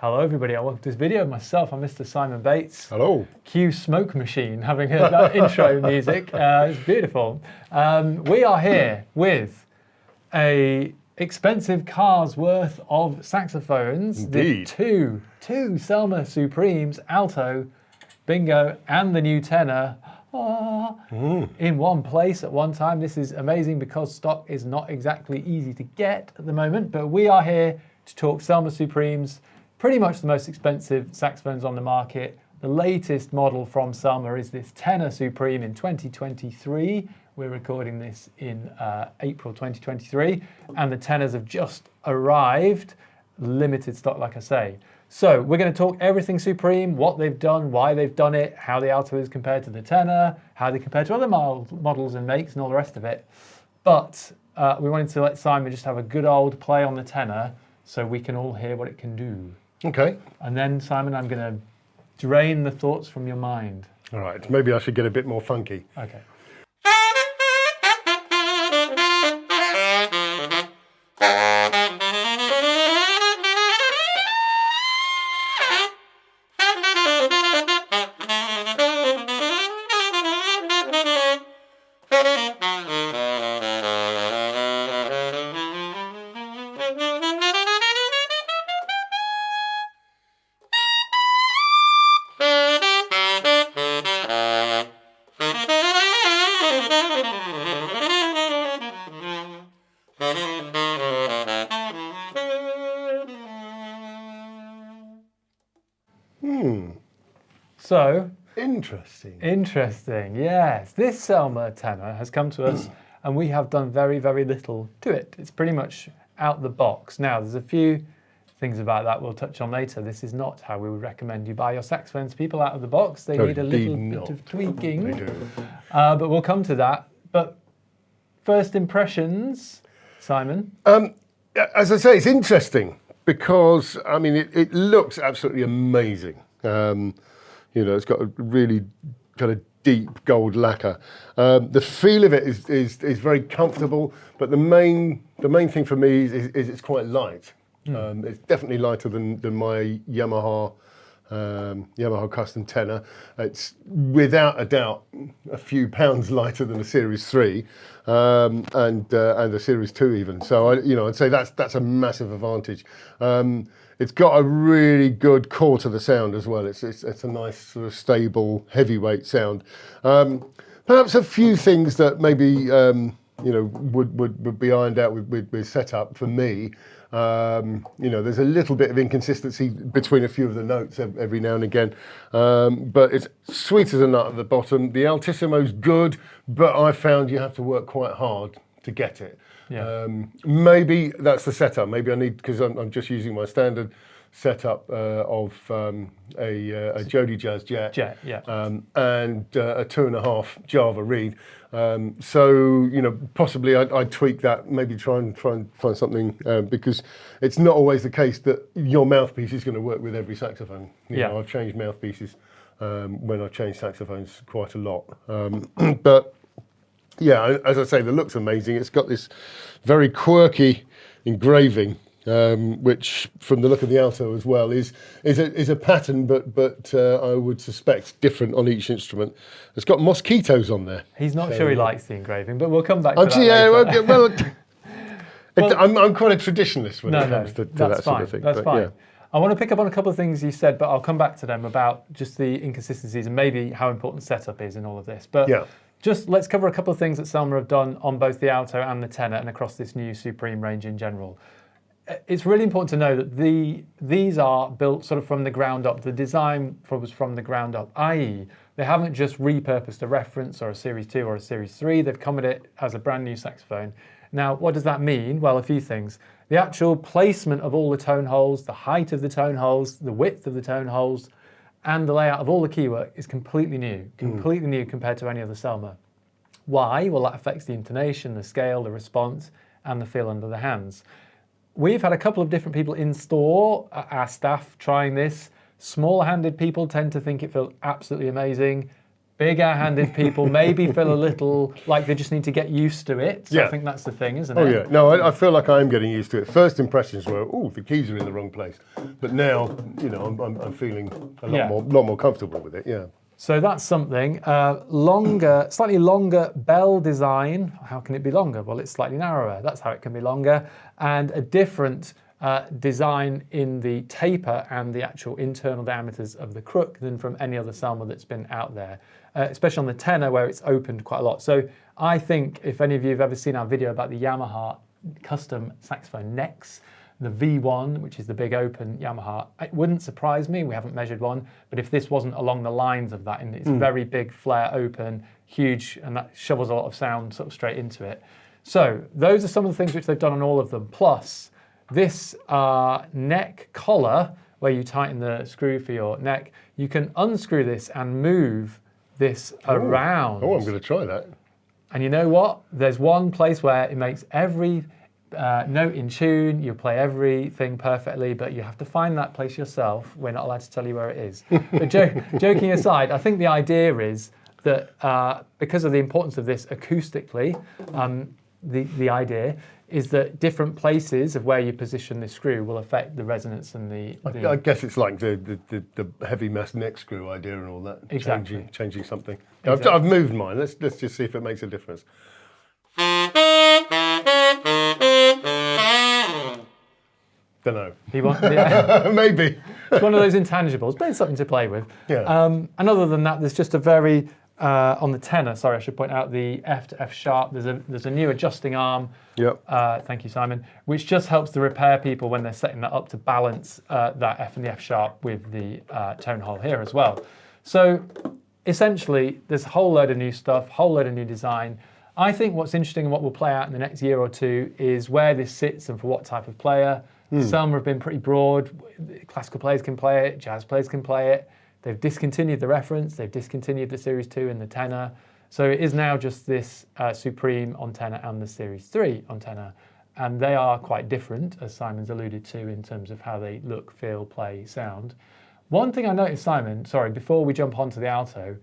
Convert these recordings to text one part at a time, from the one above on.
Hello everybody, welcome to this video of myself. I'm Mr. Simon Bates. Hello. Cue Smoke Machine, having heard that intro music. It's beautiful. We are here with a expensive car's worth of saxophones. Indeed. The two SELMER Supremes, Alto, Bingo, and the new Tenor in one place at one time. This is amazing because stock is not exactly easy to get at the moment, but we are here to talk SELMER Supremes, pretty much the most expensive saxophones on the market. The latest model from SELMER is this Tenor Supreme in 2023. We're recording this in April 2023, and the Tenors have just arrived. Limited stock, like I say. So we're going to talk everything Supreme, what they've done, why they've done it, how the Alto is compared to the Tenor, how they compare to other models and makes and all the rest of it. But we wanted to let Simon just have a good old play on the Tenor so we can all hear what it can do. Okay. And then, Simon, I'm going to drain the thoughts from your mind. All right. Maybe I should get a bit more funky. Okay. So, interesting, yes. This SELMER Tenor has come to us and we have done very, very little to it. It's pretty much out the box. Now, there's a few things about that we'll touch on later. This is not how we would recommend you buy your saxophones. People out of the box, they need a little bit of tweaking. They do. But we'll come to that. But first impressions, Simon? As I say, it's interesting because, I mean, it looks absolutely amazing. You know, it's got a really kind of deep gold lacquer. The feel of it is very comfortable, but the main thing for me is it's quite light. It's definitely lighter than my Yamaha custom Tenor. It's without a doubt a few pounds lighter than a Series 3 and a Series 2 even. So I'd say that's a massive advantage. It's got a really good core to the sound as well. It's a nice sort of stable heavyweight sound. Perhaps a few things that maybe would be ironed out with setup for me. There's a little bit of inconsistency between a few of the notes every now and again, but it's sweet as a nut at the bottom. The Altissimo's good, but I found you have to work quite hard to get it. Yeah. Maybe that's the setup. Maybe I need, because I'm just using my standard setup of a Jody Jazz Jet, yeah. and a 2.5 Java reed. So possibly I'd tweak that. Maybe try and find something because it's not always the case that your mouthpiece is going to work with every saxophone. You know, I've changed mouthpieces when I've changed saxophones quite a lot, but. Yeah, as I say, the look's amazing. It's got this very quirky engraving, which, from the look of the Alto as well, is a pattern, but I would suspect different on each instrument. It's got mosquitoes on there. He's not sure he likes the engraving, but we'll come back to that later. I'm quite a traditionalist when it comes to that sort of thing. That's fine. Yeah. I want to pick up on a couple of things you said, but I'll come back to them about just the inconsistencies and maybe how important setup is in all of this. But just let's cover a couple of things that SELMER have done on both the Alto and the Tenor and across this new Supreme range in general. It's really important to know that these are built sort of from the ground up. The design was from the ground up, i.e. they haven't just repurposed a reference or a Series 2 or a Series 3. They've come at it as a brand new saxophone. Now, what does that mean? Well, a few things. The actual placement of all the tone holes, the height of the tone holes, the width of the tone holes, and the layout of all the keywork is completely new compared to any other SELMER. Why? Well, that affects the intonation, the scale, the response, and the feel under the hands. We've had a couple of different people in store, our staff, trying this. Smaller-handed people tend to think it feels absolutely amazing. bigger-handed people maybe feel a little like they just need to get used to it. So I think that's the thing, isn't it? Oh yeah. No, I feel like I am getting used to it. First impressions were, oh, the keys are in the wrong place. But now, you know, I'm feeling a lot more comfortable with it. Yeah. So that's something. Slightly longer bell design. How can it be longer? Well, it's slightly narrower. That's how it can be longer. And a different design in the taper and the actual internal diameters of the crook than from any other Selmer that's been out there, especially on the tenor where it's opened quite a lot. So I think if any of you have ever seen our video about the Yamaha custom saxophone necks, the V1, which is the big open Yamaha, it wouldn't surprise me, we haven't measured one, but if this wasn't along the lines of that, and it's very big, flare open, huge, and that shovels a lot of sound sort of straight into it. So those are some of the things which they've done on all of them, plus this neck collar, where you tighten the screw for your neck, you can unscrew this and move this around. Oh, I'm going to try that. And you know what? There's one place where it makes every note in tune, you play everything perfectly, but you have to find that place yourself. We're not allowed to tell you where it is. But joking aside, I think the idea is that because of the importance of this acoustically, the idea is that different places of where you position the screw will affect the resonance and the I guess it's like the heavy mass neck screw idea and all that. Exactly. Changing something. Exactly. I've moved mine. Let's just see if it makes a difference. Don't know. Yeah. Maybe. It's one of those intangibles, but it's something to play with. Yeah. And other than that, there's just a very, on the tenor, sorry, I should point out the F to F sharp, there's a new adjusting arm. Yep. Thank you, Simon, which just helps the repair people when they're setting that up to balance that F and the F sharp with the tone hole here as well. So essentially, there's a whole load of new stuff, whole load of new design. I think what's interesting and what will play out in the next year or two is where this sits and for what type of player. Selmer have been pretty broad. Classical players can play it, jazz players can play it. They've discontinued the reference, they've discontinued the Series 2 and the tenor. So it is now just this Supreme on tenor and the Series 3 on tenor. And they are quite different, as Simon's alluded to, in terms of how they look, feel, play, sound. One thing I noticed, Simon, sorry, before we jump onto the alto,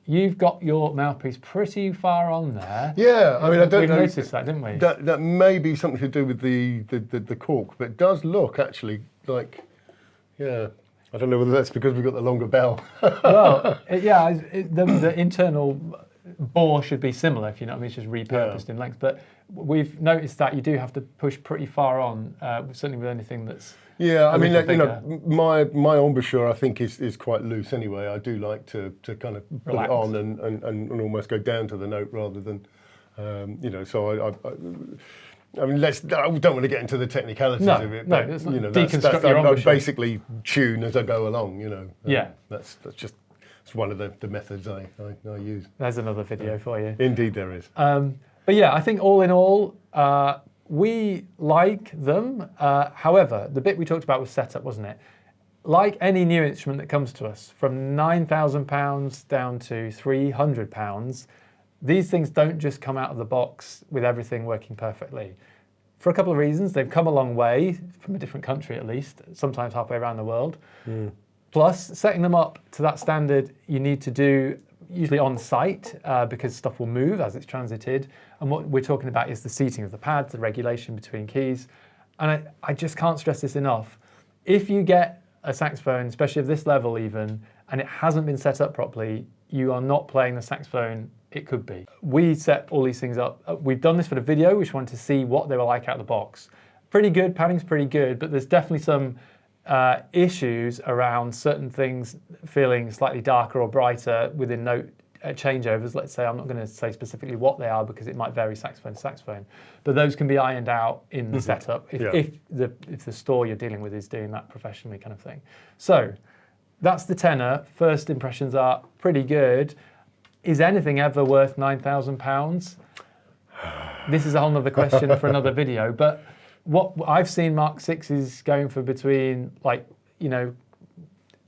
you've got your mouthpiece pretty far on there. Yeah, I mean, I don't know. We noticed that, didn't we? That may be something to do with the cork, but it does look actually like, yeah. I don't know whether that's because we've got the longer bell. Well, the internal bore should be similar, if you know what I mean, it's just repurposed in length. But we've noticed that you do have to push pretty far on, certainly with anything that's I mean, you know, my embouchure I think is quite loose anyway. I do like to kind of put it on and almost go down to the note rather than, you know. So I mean, I don't want to get into the technicalities of it. But, you know, I basically tune as I go along. You know. That's just it's one of the methods I use. There's another video for you. Indeed, there is. But yeah, I think all in all, we like them. However, the bit we talked about was setup, wasn't it? Like any new instrument that comes to us, from £9,000 down to £300, these things don't just come out of the box with everything working perfectly. For a couple of reasons. They've come a long way, from a different country at least, sometimes halfway around the world. Plus, setting them up to that standard, you need to do usually on site because stuff will move as it's transited. And what we're talking about is the seating of the pads, the regulation between keys. And I just can't stress this enough. If you get a saxophone, especially of this level even, and it hasn't been set up properly, you are not playing the saxophone it could be. We set all these things up. We've done this for the video. We just wanted to see what they were like out of the box. Pretty good, padding's pretty good, but there's definitely some issues around certain things feeling slightly darker or brighter within note changeovers. Let's say, I'm not going to say specifically what they are because it might vary saxophone to saxophone, but those can be ironed out in the setup if the store you're dealing with is doing that professionally, kind of thing. So that's the tenor. First impressions are pretty good. Is anything ever worth £9,000? This is a whole other question for another video, but what I've seen Mark 6s going for between, like, you know,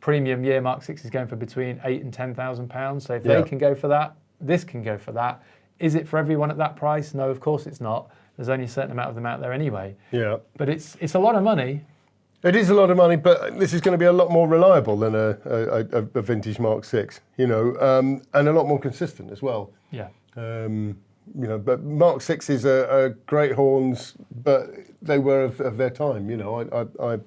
premium year Mark 6s going for between £8,000 and £10,000. So if they can go for that, this can go for that. Is it for everyone at that price? No, of course it's not. There's only a certain amount of them out there anyway. Yeah. But it's a lot of money. It is a lot of money, but this is going to be a lot more reliable than a vintage Mark VI, you know, and a lot more consistent as well. Yeah. You know, but Mark VIs are great horns, but they were of their time. You know,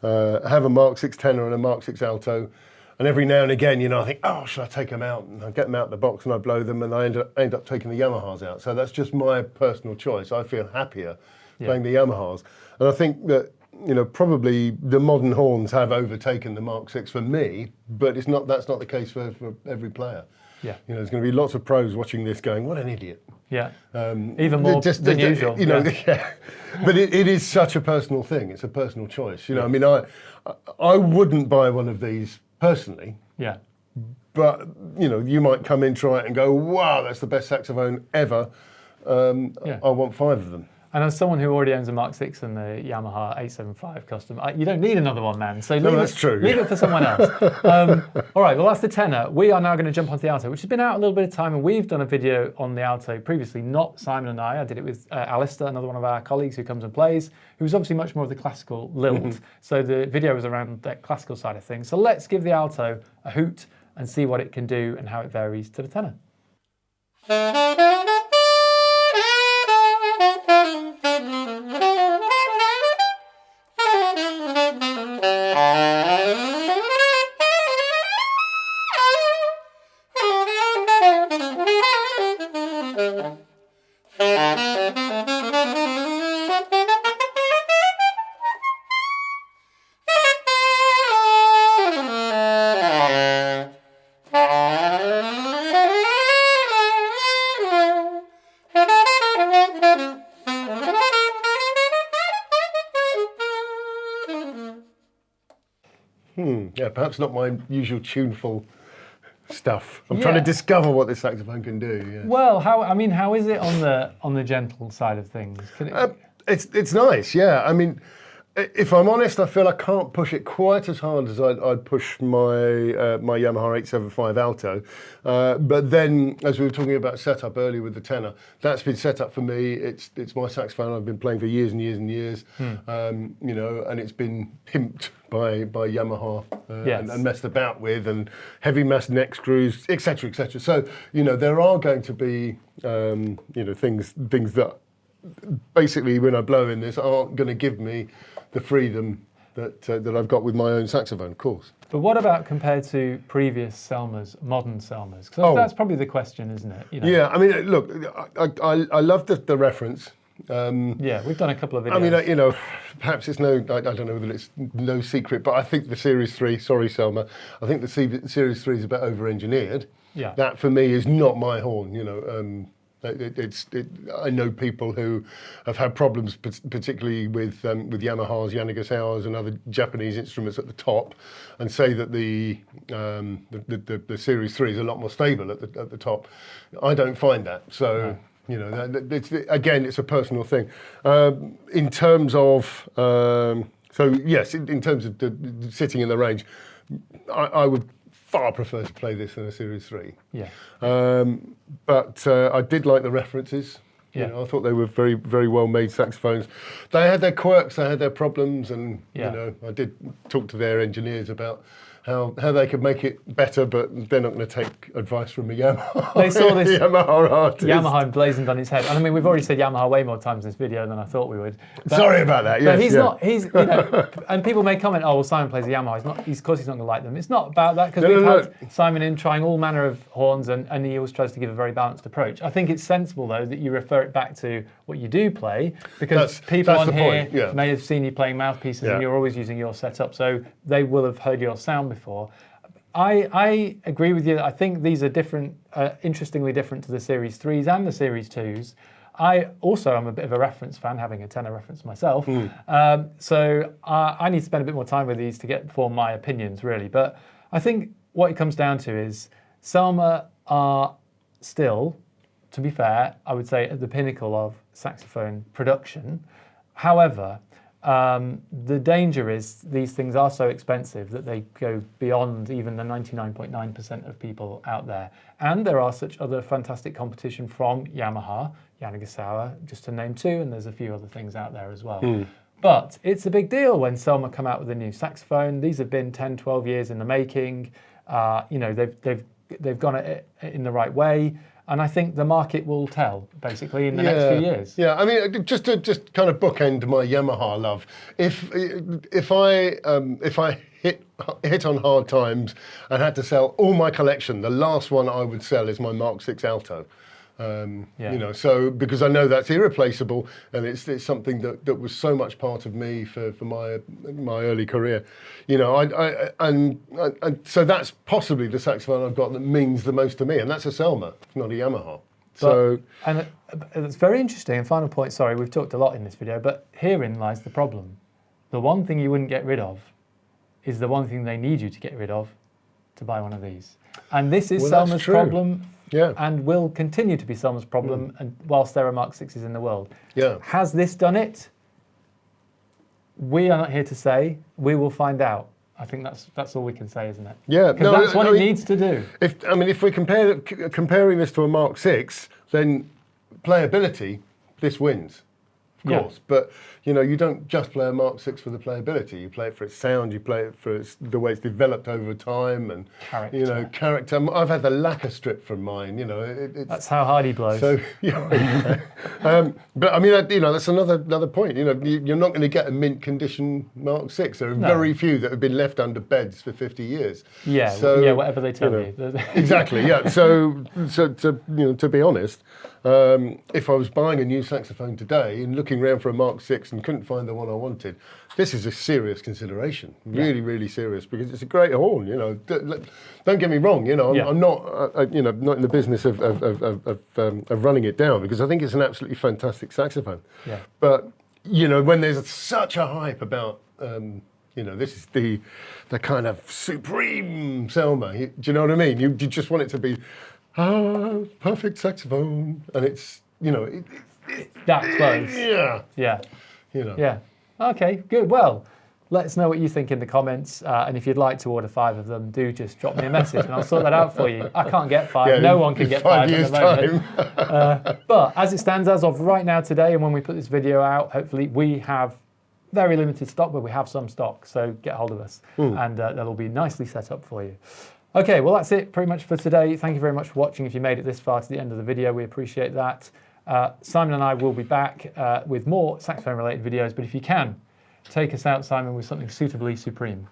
I have a Mark VI tenor and a Mark VI alto, and every now and again, you know, I think, oh, should I take them out? And I get them out of the box and I blow them, and I end up taking the Yamahas out. So that's just my personal choice. I feel happier playing the Yamahas, and I think that, you know, probably the modern horns have overtaken the Mark VI for me, but that's not the case for every player. Yeah. You know, there's going to be lots of pros watching this going, what an idiot. Yeah. Even more than usual. You know, yeah. But it is such a personal thing. It's a personal choice. You know, I mean, I wouldn't buy one of these personally. Yeah. But, you know, you might come in, try it and go, wow, that's the best saxophone ever. I want 5 of them. And as someone who already owns a Mark VI and the Yamaha 875 custom, you don't need another one, man. So leave it for someone else. All right, well, that's the tenor. We are now going to jump onto the alto, which has been out a little bit of time, and we've done a video on the alto previously, not Simon and I. I did it with Alistair, another one of our colleagues who comes and plays, who's obviously much more of the classical lilt. So the video was around that classical side of things. So let's give the alto a hoot and see what it can do and how it varies to the tenor. Yeah, perhaps not my usual tuneful stuff. I'm trying to discover what this saxophone can do. Yeah. Well, how is it on the gentle side of things? It's nice, yeah. I mean, if I'm honest, I feel I can't push it quite as hard as I'd push my my Yamaha 875 Alto. But then, as we were talking about setup earlier with the tenor, that's been set up for me. It's my saxophone I've been playing for years and years and years. You know, and it's been pimped by Yamaha and messed about with, and heavy mass neck screws, etc., etc. So, you know, there are going to be you know, things that basically, when I blow in this, aren't going to give me the freedom that I've got with my own saxophone, of course. But what about compared to previous SELMERs, modern SELMERs? Because that's probably the question, isn't it? You know? Yeah, I mean, look, I love the reference. Yeah, we've done a couple of videos. I mean, you know, perhaps it's I don't know whether it's no secret, but I think the Series 3, sorry, SELMER, I think the Series 3 is a bit over-engineered. Yeah. That, for me, is not my horn, you know. I know people who have had problems, particularly with Yamahas, Yanagisawas, and other Japanese instruments at the top, and say that the Series 3 is a lot more stable at the top. I don't find that. So you know, it's a personal thing. In terms of in terms of sitting in the range, I would far prefer to play this than a Series 3. Yeah. But I did like the references. You know, I thought they were very, very well made saxophones. They had their quirks, they had their problems, and you know, I did talk to their engineers about how they could make it better, but they're not going to take advice from a Yamaha. They saw this Yamaha artist. Yamaha blazoned on his head. And I mean, we've already said Yamaha way more times in this video than I thought we would. But, sorry about that. But he's not. He's, you know, and people may comment, "Oh, well, Simon plays a Yamaha. Of course, he's not going to like them." It's not about that, because we've had Simon in trying all manner of horns, and he always tries to give a very balanced approach. I think it's sensible though that you refer it back to what you do play, because people on here may have seen you playing mouthpieces, and you're always using your setup, so they will have heard your sound before. I agree with you. I think these are different, interestingly different to the Series 3s and the Series 2s. I also am a bit of a reference fan, having a tenor reference myself. So I need to spend a bit more time with these to form my opinions, really. But I think what it comes down to is SELMER are still, to be fair, I would say at the pinnacle of saxophone production. However, the danger is these things are so expensive that they go beyond even the 99.9% of people out there. And there are such other fantastic competition from Yamaha, Yanagisawa, just to name two, and there's a few other things out there as well. But it's a big deal when SELMER come out with a new saxophone. These have been 10, 12 years in the making. You know, they've gone at it in the right way. And I think the market will tell, basically, in the next few years. Yeah, I mean, just to kind of bookend my Yamaha love, if I hit on hard times and had to sell all my collection, the last one I would sell is my Mark VI Alto. You know, so because I know that's irreplaceable, and it's something that was so much part of me for my early career, you know, and so that's possibly the saxophone I've got that means the most to me, and that's a SELMER, not a Yamaha. And it's very interesting. And final point, sorry, we've talked a lot in this video, but herein lies the problem. The one thing you wouldn't get rid of is the one thing they need you to get rid of to buy one of these. And this is SELMER's problem. Yeah. And will continue to be SELMER's problem and whilst there are Mark VIs in the world. Yeah. Has this done it? We are not here to say. We will find out. I think that's all we can say, isn't it? Yeah. Because that's what it needs to do. If we're comparing this to a Mark VI, then playability, this wins. Of course, but you know, you don't just play a Mark VI for the playability. You play it for its sound. You play it for the way it's developed over time and character. You know, character. I've had the lacquer strip from mine. You know, that's how hard he blows. So yeah, but I mean, you know, that's another point. You know, you're not going to get a mint condition Mark VI. There are very few that have been left under beds for 50 years. Yeah, so, whatever they tell you. Exactly. Yeah. So to you know, to be honest. If I was buying a new saxophone today and looking around for a Mark VI and couldn't find the one I wanted, this is a serious consideration, really, really serious, because it's a great horn. You know, don't get me wrong. You know, I'm not, you know, not in the business of running it down, because I think it's an absolutely fantastic saxophone. Yeah. But you know, when there's such a hype about, you know, this is the kind of supreme SELMER. Do you know what I mean? You just want it to be. Perfect saxophone, and it's, you know, it's that close. Yeah. You know. Yeah. Okay, good. Well, let us know what you think in the comments, and if you'd like to order 5 of them, do just drop me a message, and I'll sort that out for you. I can't get 5. Yeah, no one can get 5 years at the moment. But as it stands, as of right now today, and when we put this video out, hopefully we have very limited stock, but we have some stock, so get hold of us, and that'll be nicely set up for you. Okay, well, that's it pretty much for today. Thank you very much for watching. If you made it this far to the end of the video, we appreciate that. Simon and I will be back with more saxophone-related videos, but if you can, take us out, Simon, with something suitably supreme.